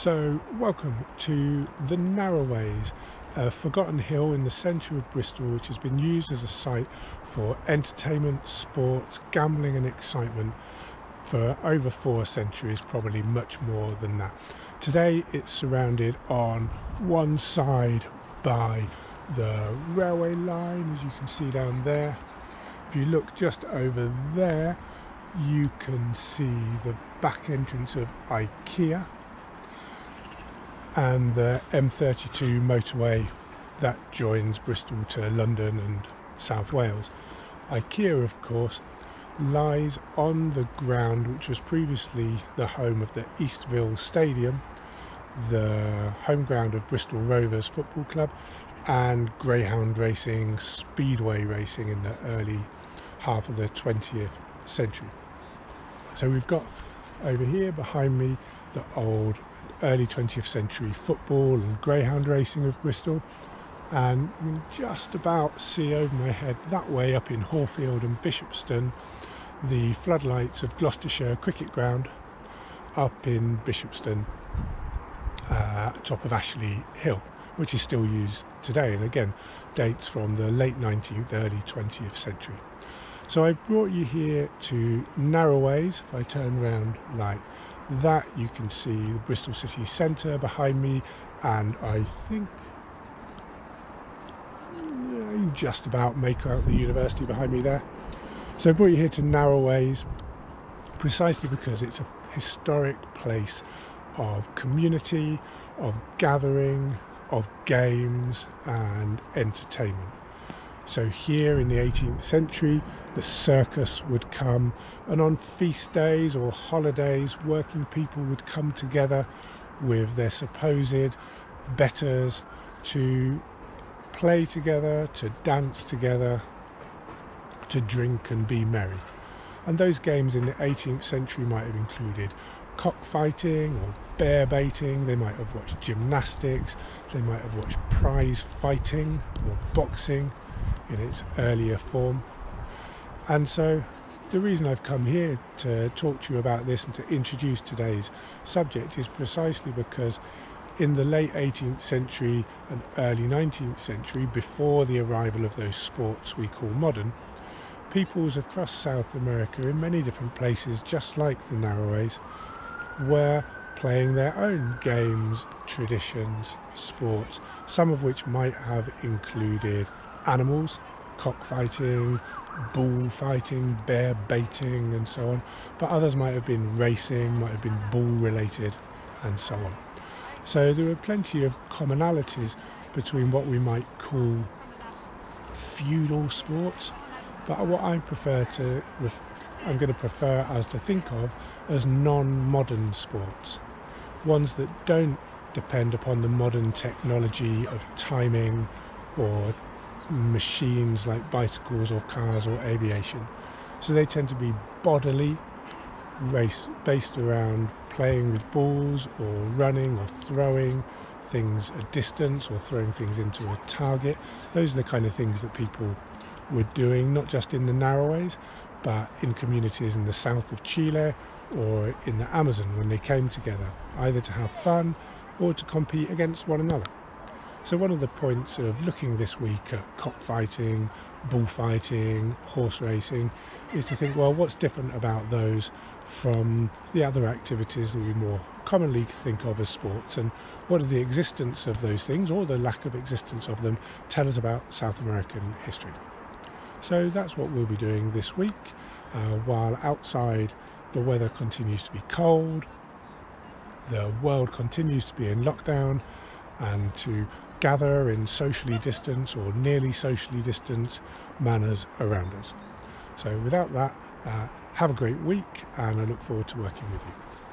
So welcome to the Narrowways, a forgotten hill in the centre of Bristol which has been used as a site for entertainment, sports, gambling and excitement for over 4 centuries, probably much more than that. Today it's surrounded on one side by the railway line, as you can see down there. If you look just over there, you can see the back entrance of IKEA and the M32 motorway that joins Bristol to London and South Wales. IKEA, of course, lies on the ground which was previously the home of the Eastville Stadium, the home ground of Bristol Rovers Football Club, and greyhound racing, speedway racing in the early half of the 20th century. So we've got over here behind me the old early 20th century football and greyhound racing of Bristol, and you can just about see over my head that way up in Horfield and Bishopston the floodlights of Gloucestershire Cricket Ground up in Bishopston, top of Ashley Hill, which is still used today and again dates from the late 19th, early 20th century. So I've brought you here to Narrowways. If I turn around like that, you can see the Bristol city centre behind me, and I think you just about make out the university behind me there. So I brought you here to Narrowways precisely because it's a historic place of community, of gathering, of games and entertainment. So here in the 18th century the circus would come, and on feast days or holidays working people would come together with their supposed betters to play together, to dance together, to drink and be merry. And those games in the 18th century might have included cockfighting or bear baiting, they might have watched gymnastics, they might have watched prize fighting or boxing in its earlier form. And so the reason I've come here to talk to you about this and to introduce today's subject is precisely because in the late 18th century and early 19th century, before the arrival of those sports we call modern, peoples across South America in many different places, just like the Narrowways, were playing their own games, traditions, sports, some of which might have included animals, cockfighting, bullfighting, bear baiting and so on, but others might have been racing, might have been bull related and so on. So there are plenty of commonalities between what we might call feudal sports, but what I'm going to prefer us to think of as non-modern sports, ones that don't depend upon the modern technology of timing or machines like bicycles or cars or aviation. So they tend to be bodily, race based around playing with balls or running or throwing things a distance or throwing things into a target. Those are the kind of things that people were doing, not just in the Narrowways, but in communities in the south of Chile or in the Amazon when they came together, either to have fun or to compete against one another. So one of the points of looking this week at cockfighting, bullfighting, horse racing is to think, well, what's different about those from the other activities that we more commonly think of as sports, and what do the existence of those things or the lack of existence of them tell us about South American history. So that's what we'll be doing this week, while outside the weather continues to be cold, the world continues to be in lockdown, and to gather in socially distanced or nearly socially distanced manners around us. So without that, have a great week, and I look forward to working with you.